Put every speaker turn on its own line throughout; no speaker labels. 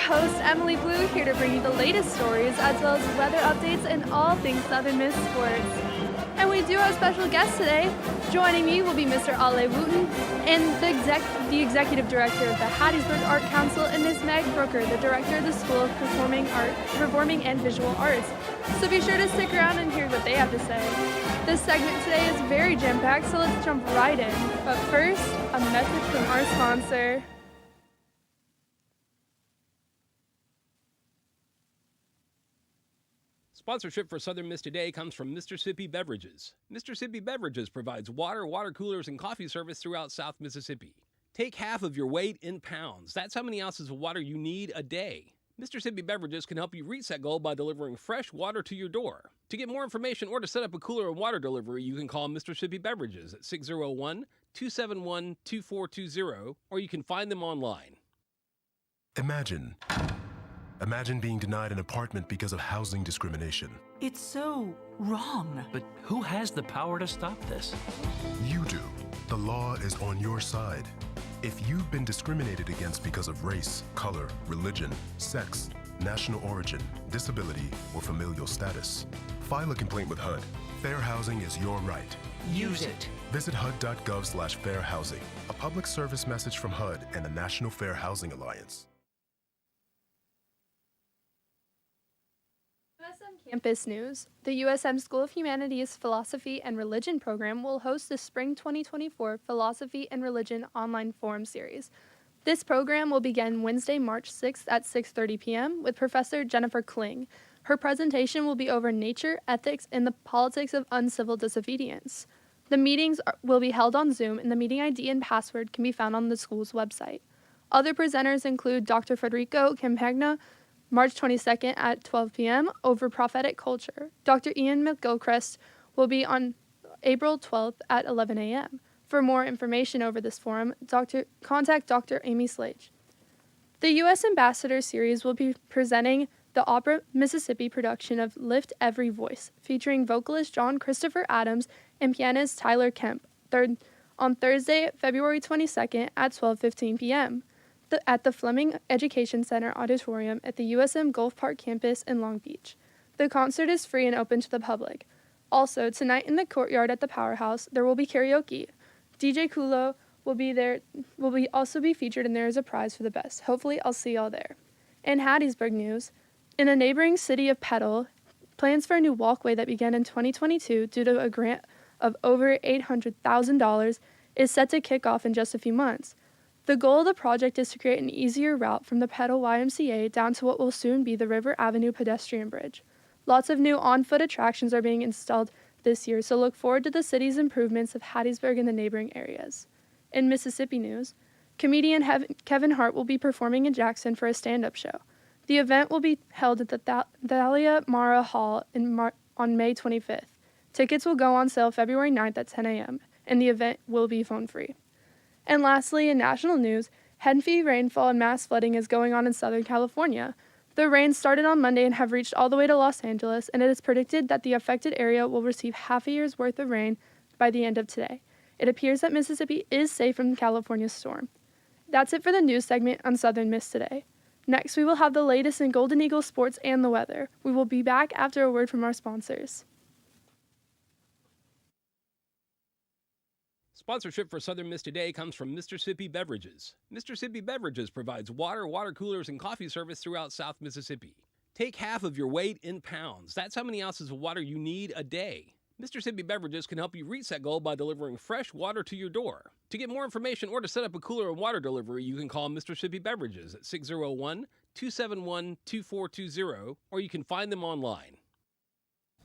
host, Emily Blue, here to bring you the latest stories as well as weather updates and all things Southern Miss sports. And we do have special guests today. Joining me will be Mr. Ale Wooten and the Executive Director of the Hattiesburg Art Council and Ms. Meg Brooker, the Director of the School of Performing and Visual Arts. So be sure to stick around and hear what they have to say. This segment today is very jam-packed, so let's jump right in. But first, a message from our sponsor.
Sponsorship for Southern Miss Today comes from Mississippi Beverages. Mississippi Beverages provides water coolers, and coffee service throughout South Mississippi. Take half of your weight in pounds. That's how many ounces of water you need a day. Mississippi Beverages can help you reach that goal by delivering fresh water to your door. To get more information or to set up a cooler and water delivery, you can call Mississippi Beverages at 601-271-2420, or you can find them online.
Imagine being denied an apartment because of housing discrimination.
It's so wrong.
But who has the power to stop this?
You do. The law is on your side. If you've been discriminated against because of race, color, religion, sex, national origin, disability, or familial status, file a complaint with HUD. Fair housing is your right.
Use it.
Visit HUD.gov/fair housing, a public service message from HUD and the National Fair Housing Alliance.
USM Campus News. The USM School of Humanities Philosophy and Religion program will host the Spring 2024 Philosophy and Religion Online Forum Series. This program will begin Wednesday, March 6th at 6:30 p.m. with Professor Jennifer Kling. Her presentation will be over nature, ethics, and the politics of uncivil disobedience. The meetings will be held on Zoom, and the meeting ID and password can be found on the school's website. Other presenters include Dr. Federico Campagna, March 22nd at 12 p.m. over prophetic culture. Dr. Ian McGilchrist will be on April 12th at 11 a.m. For more information over this forum, contact Dr. Amy Slage. The U.S. Ambassador Series will be presenting the Opera Mississippi production of Lift Every Voice, featuring vocalist John Christopher Adams and pianist Tyler Kemp, on Thursday, February 22nd at 12:15 p.m. At the Fleming Education Center Auditorium at the USM Gulf Park campus in Long Beach. The concert is free and open to the public. Also, tonight in the courtyard at the Powerhouse, there will be karaoke. DJ Kulo will also be featured, and there is a prize for the best. Hopefully, I'll see y'all there. In Hattiesburg news, in the neighboring city of Petal, plans for a new walkway that began in 2022 due to a grant of over $800,000 is set to kick off in just a few months. The goal of the project is to create an easier route from the Petal YMCA down to what will soon be the River Avenue pedestrian bridge. Lots of new on-foot attractions are being installed this year, so look forward to the city's improvements of Hattiesburg and the neighboring areas. In Mississippi news, comedian Kevin Hart will be performing in Jackson for a stand-up show. The event will be held at the Thalia Mara Hall on May 25th. Tickets will go on sale February 9th at 10 a.m., and the event will be phone-free. And lastly, in national news, heavy rainfall and mass flooding is going on in Southern California. The rains started on Monday and have reached all the way to Los Angeles, and it is predicted that the affected area will receive half a year's worth of rain by the end of today. It appears that Mississippi is safe from California's storm. That's it for the news segment on Southern Miss Today. Next, we will have the latest in Golden Eagles sports and the weather. We will be back after a word from our sponsors.
Sponsorship for Southern Miss Today comes from Mississippi Beverages. Mississippi Beverages provides water coolers, and coffee service throughout South Mississippi. Take half of your weight in pounds. That's how many ounces of water you need a day. Mississippi Beverages can help you reach that goal by delivering fresh water to your door. To get more information or to set up a cooler and water delivery, you can call Mississippi Beverages at 601-271-2420, or you can find them online.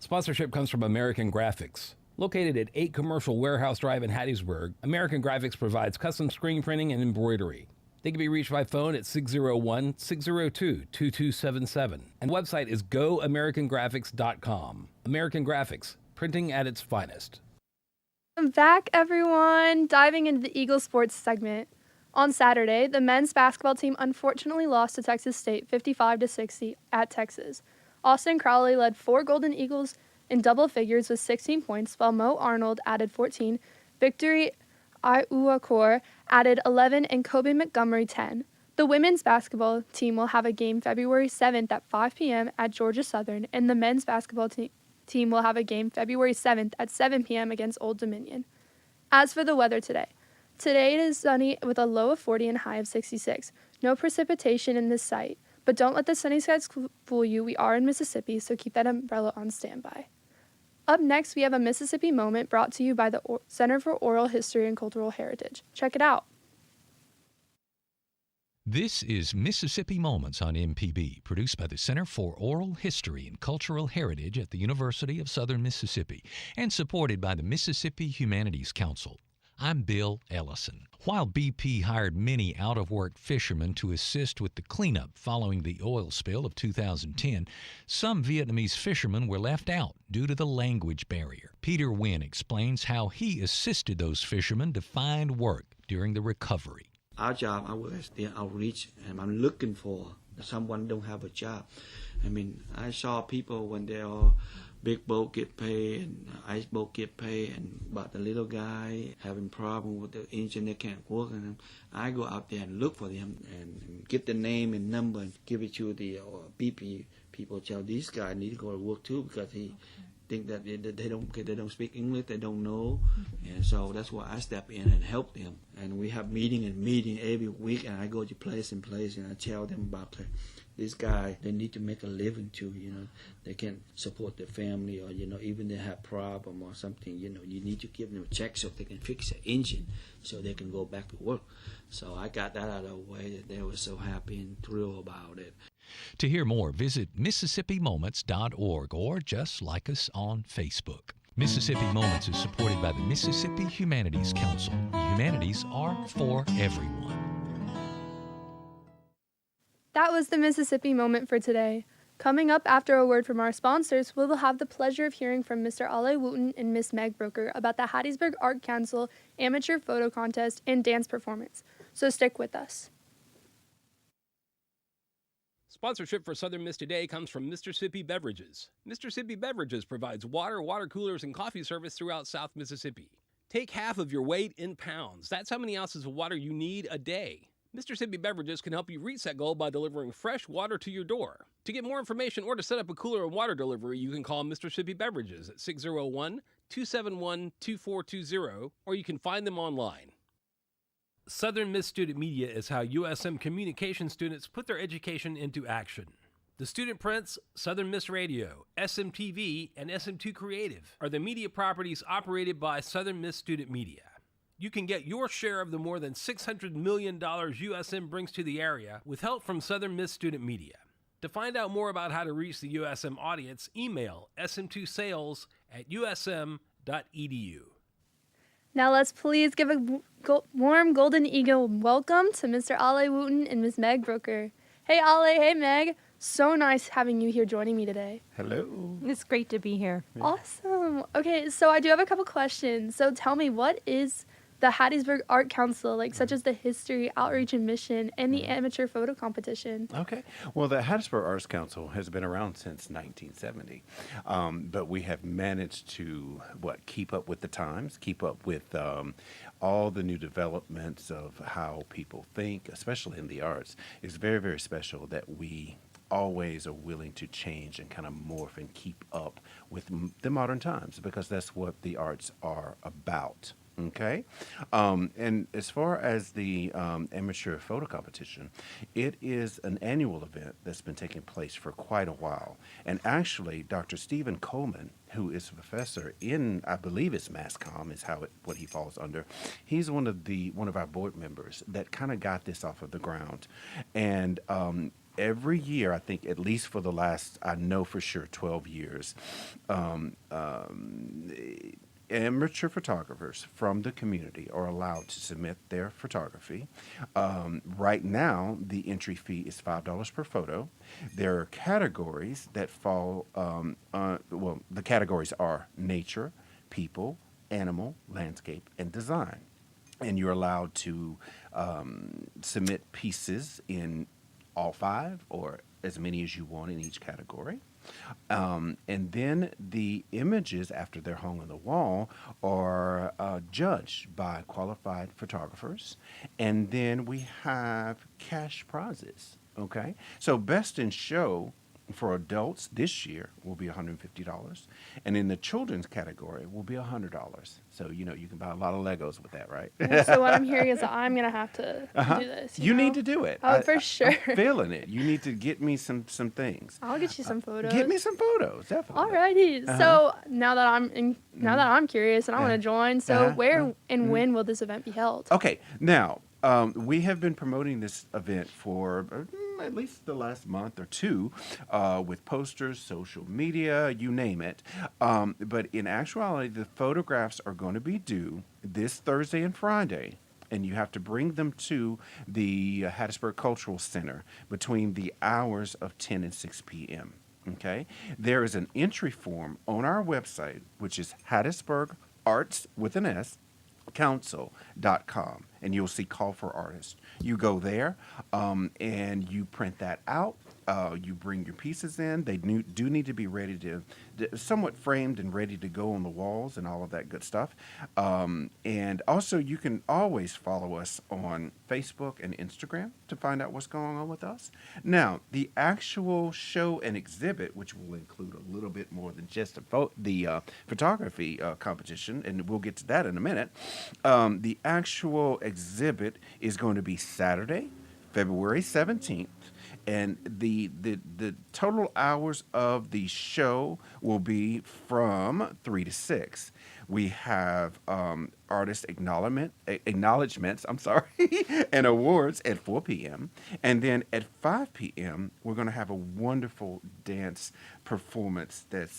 Sponsorship comes from American Graphics. Located at 8 Commercial Warehouse Drive in Hattiesburg, American Graphics provides custom screen printing and embroidery. They can be reached by phone at 601-602-2277. And website is goamericangraphics.com. American Graphics, printing at its finest.
Welcome back, everyone. Diving into the Eagles sports segment. On Saturday, the men's basketball team unfortunately lost to Texas State 55-60 at Texas. Austin Crowley led 4 Golden Eagles in double figures with 16 points, while Mo Arnold added 14, Victory Iuakor added 11, and Kobe Montgomery 10. The women's basketball team will have a game February 7th at 5 p.m. at Georgia Southern, and the men's basketball team will have a game February 7th at 7 p.m. against Old Dominion. As for the weather today it is sunny with a low of 40 and high of 66. No precipitation in this site, but don't let the sunny skies fool you. We are in Mississippi, so keep that umbrella on standby. Up next, we have a Mississippi Moment brought to you by the Center for Oral History and Cultural Heritage. Check it out.
This is Mississippi Moments on MPB, produced by the Center for Oral History and Cultural Heritage at the University of Southern Mississippi and supported by the Mississippi Humanities Council. I'm Bill Ellison. While BP hired many out-of-work fishermen to assist with the cleanup following the oil spill of 2010, some Vietnamese fishermen were left out due to the language barrier. Peter Nguyen explains how he assisted those fishermen to find work during the recovery.
Our job, I work as the outreach, and I'm looking for someone don't have a job. I mean, I saw people when they are big boat get paid and ice boat get paid, but the little guy having problem with the engine, they can't work, and I go out there and look for them and get the name and number and give it to the BP people. Tell these guys need to go to work too because he think that they don't speak English, they don't know, and so that's why I step in and help them. And we have meeting every week, and I go to place and I tell them about this guy. They need to make a living too, they can support their family, or even they have problem or something, you need to give them a check so they can fix the engine so they can go back to work. So I got that out of the way, that they were so happy and thrilled about it.
To hear more, visit MississippiMoments.org or just like us on Facebook. Mississippi Moments is supported by the Mississippi Humanities Council. The humanities are for everyone.
That was the Mississippi Moment for today. Coming up after a word from our sponsors, we will have the pleasure of hearing from Mr. Ale Wooten and Miss Meg Brooker about the Hattiesburg Art Council Amateur Photo Contest and Dance Performance. So stick with us.
Sponsorship for Southern Miss Today comes from Mr. Sippy Beverages. Mr. Sippy Beverages provides water coolers, and coffee service throughout South Mississippi. Take half of your weight in pounds. That's how many ounces of water you need a day. Mr. Sippy Beverages can help you reach that goal by delivering fresh water to your door. To get more information or to set up a cooler and water delivery, you can call Mr. Sippy Beverages at 601-271-2420, or you can find them online. Southern Miss Student Media is how USM communication students put their education into action. The student prints, Southern Miss Radio, SMTV, and SM2 Creative are the media properties operated by Southern Miss Student Media. You can get your share of the more than $600 million USM brings to the area with help from Southern Miss Student Media. To find out more about how to reach the USM audience, email sm2sales@usm.edu.
Now let's please give a warm Golden Eagle welcome to Mr. Ale Wooten and Miss Meg Brooker. Hey Ale, hey Meg. So nice having you here joining me today.
Hello.
It's great to be here.
Awesome. Okay, so I do have a couple questions. So tell me, what is the Hattiesburg Art Council, such as the history, outreach, and mission, and the amateur photo competition?
Okay. Well, the Hattiesburg Arts Council has been around since 1970, but we have managed to, keep up with the times, keep up with all the new developments of how people think, especially in the arts. It's very, very special that we always are willing to change and kind of morph and keep up with the modern times, because that's what the arts are about. Okay. And as far as the amateur photo competition, it is an annual event that's been taking place for quite a while. And actually, Dr. Stephen Coleman, who is a professor in, I believe it's Mass Comm is what he falls under. He's one of our board members that kind of got this off of the ground. And every year, I think at least for the last, I know for sure, 12 years, amateur photographers from the community are allowed to submit their photography. Right now, the entry fee is $5 per photo. There are categories that fall, the categories are nature, people, animal, landscape, and design. And you're allowed to submit pieces in all 5 or as many as you want in each category. And then the images, after they're hung on the wall, are judged by qualified photographers. And then we have cash prizes. Okay. So, best in show for adults this year will be $150. And in the children's category will be $100. So, you know, you can buy a lot of Legos with that, right?
Well, so what I'm hearing is that I'm gonna have to do this.
You
know?
need to do it.
Oh, for sure.
I'm feeling it. You need to get me some things.
I'll get you some photos.
Get me some photos, definitely.
Alrighty. So now that I'm curious and I want to join, so where and when will this event be held?
Okay, now we have been promoting this event for at least the last month or two with posters, social media, you name it. But in actuality, the photographs are going to be due this Thursday and Friday. And you have to bring them to the Hattiesburg Cultural Center between the hours of 10 and 6 p.m. Okay? There is an entry form on our website, which is Hattiesburg Arts with an S, council.com, and you'll see call for artists. You go there and you print that out. You bring your pieces in. They do need to be ready to somewhat framed and ready to go on the walls and all of that good stuff. And also, you can always follow us on Facebook and Instagram to find out what's going on with us. Now, the actual show and exhibit, which will include a little bit more than just the photography competition, and we'll get to that in a minute. The actual exhibit is going to be Saturday, February 17th. And the total hours of the show will be from 3 to 6. We have artist acknowledgments, and awards at 4 p.m. And then at 5 p.m., we're going to have a wonderful dance performance that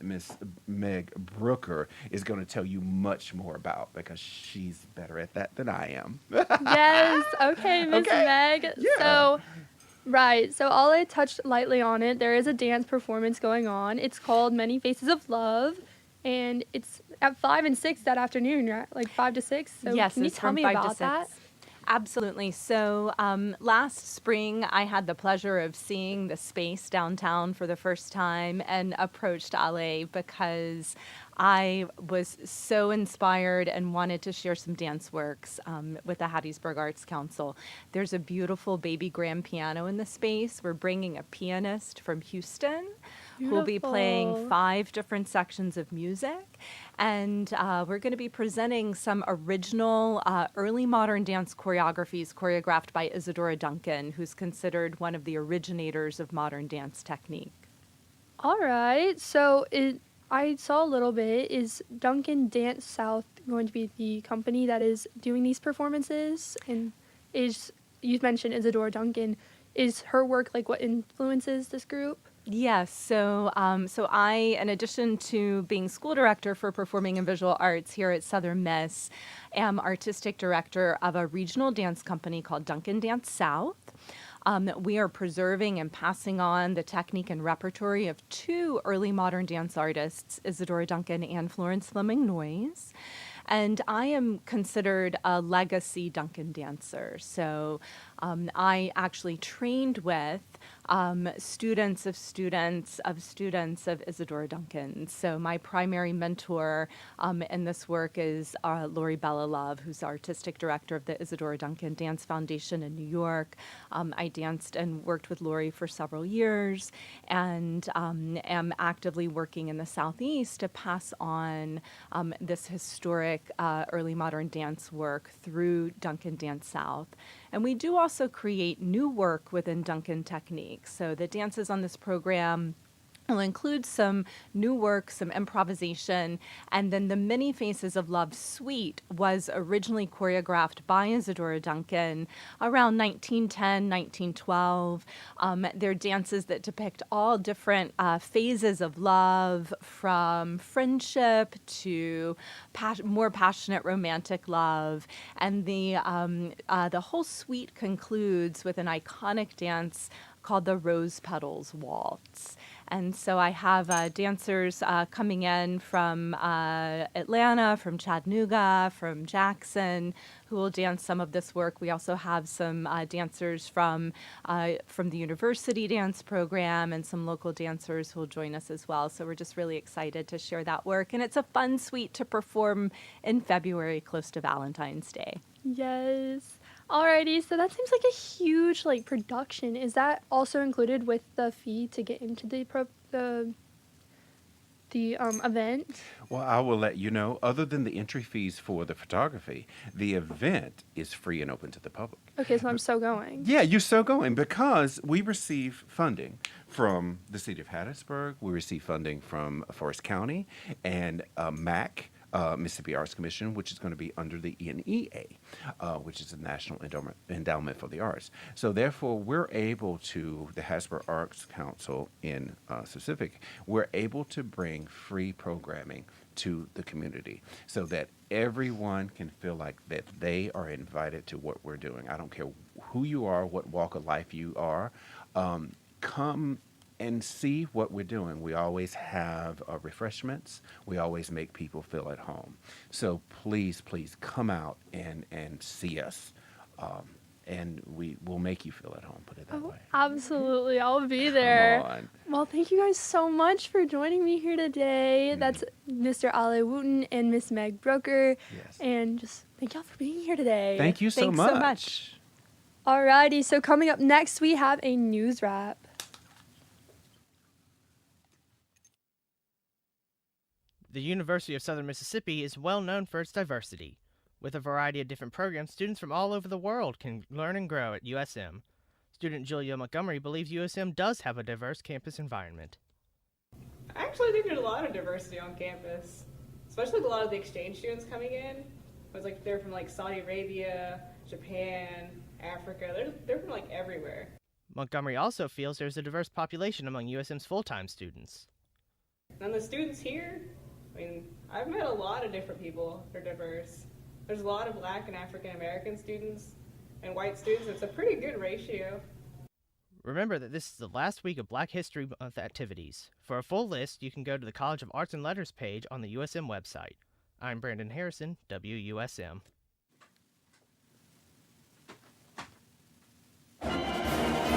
Miss Meg Brooker is going to tell you much more about because she's better at that than I am.
Yes. Okay, Miss Meg.
Yeah.
So, right. So, Ollie touched lightly on it. There is a dance performance going on. It's called Many Faces of Love, and it's at 5 and 6 that afternoon, right? Like 5 to 6. So,
Yes,
can you
it's
tell
from
me
5 to
about
6.
that?
Absolutely. So last spring, I had the pleasure of seeing the space downtown for the first time and approached Ale because I was so inspired and wanted to share some dance works with the Hattiesburg Arts Council. There's a beautiful baby grand piano in the space. We're bringing a pianist from Houston who will be playing
Beautiful.
5 different sections of music. And we're going to be presenting some original early modern dance choreographies choreographed by Isadora Duncan, who's considered one of the originators of modern dance technique.
All right. So, I saw a little bit. Is Duncan Dance South going to be the company that is doing these performances? And you've mentioned Isadora Duncan. Is her work like what influences this group?
Yes, so I, in addition to being school director for performing and visual arts here at Southern Miss, am artistic director of a regional dance company called Duncan Dance South. We are preserving and passing on the technique and repertory of 2 early modern dance artists, Isadora Duncan and Florence Fleming Noyes. And I am considered a legacy Duncan dancer. So I actually trained with students of Isadora Duncan. So my primary mentor in this work is Lori Bella Love, who's artistic director of the Isadora Duncan Dance Foundation in New York. I danced and worked with Lori for several years and am actively working in the Southeast to pass on this historic early modern dance work through Duncan Dance South. And we do also create new work within Duncan Technique. So the dances on this program will include some new work, some improvisation, and then the Many Faces of Love suite was originally choreographed by Isadora Duncan around 1910, 1912. They're dances that depict all different phases of love, from friendship to more passionate romantic love. And the whole suite concludes with an iconic dance called the Rose Petals Waltz. And so I have dancers coming in from Atlanta, from Chattanooga, from Jackson, who will dance some of this work. We also have some dancers from the university dance program and some local dancers who will join us as well. So we're just really excited to share that work. And it's a fun suite to perform in February, close to Valentine's Day.
Yes. Alrighty, so that seems like a huge production. Is that also included with the fee to get into the event?
Well, I will let you know, other than the entry fees for the photography, the event is free and open to the public.
Okay, so I'm so going.
Yeah, you're so going because we receive funding from the city of Hattiesburg. We receive funding from Forest County and MAC, Mississippi Arts Commission, which is going to be under the NEA, which is the National Endowment for the Arts. So therefore, we're able to, the Hattiesburg Arts Council in specific, we're able to bring free programming to the community so that everyone can feel like that they are invited to what we're doing. I don't care who you are, what walk of life you are, come and see what we're doing. We always have refreshments. We always make people feel at home. So please come out and see us. And we will make you feel at home, put it that way.
Absolutely. I'll be there.
Come on.
Well, thank you guys so much for joining me here today. That's Mr. Ale Wooten and Miss Meg Broker.
Yes.
And just thank y'all for being here today.
Thank you so
Thanks
much.
so much.
Alrighty, so coming up next, we have a news wrap.
The University of Southern Mississippi is well known for its diversity. With a variety of different programs, students from all over the world can learn and grow at USM. Student Julia Montgomery believes USM does have a diverse campus environment.
I actually think there's a lot of diversity on campus, especially with a lot of the exchange students coming in. It was they're from Saudi Arabia, Japan, Africa. They're from everywhere.
Montgomery also feels there's a diverse population among USM's full-time students.
And the students here, I've met a lot of different people that are diverse. There's a lot of Black and African American students and white students. It's a pretty good ratio.
Remember that this is the last week of Black History Month activities. For a full list, you can go to the College of Arts and Letters page on the USM website. I'm Brandon Harrison, WUSM.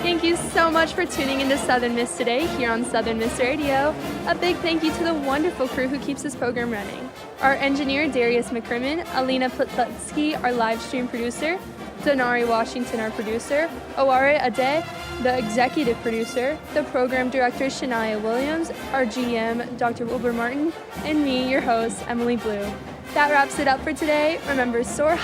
Thank you so much for tuning into Southern Miss today here on Southern Miss Radio. A big thank you to the wonderful crew who keeps this program running. Our engineer, Darius McCrimmon, Alina Plitletsky, our live stream producer, Denari Washington, our producer, Oware Ade, the executive producer, the program director, Shania Williams, our GM, Dr. Wilbur Martin, and me, your host, Emily Blue. That wraps it up for today. Remember, soar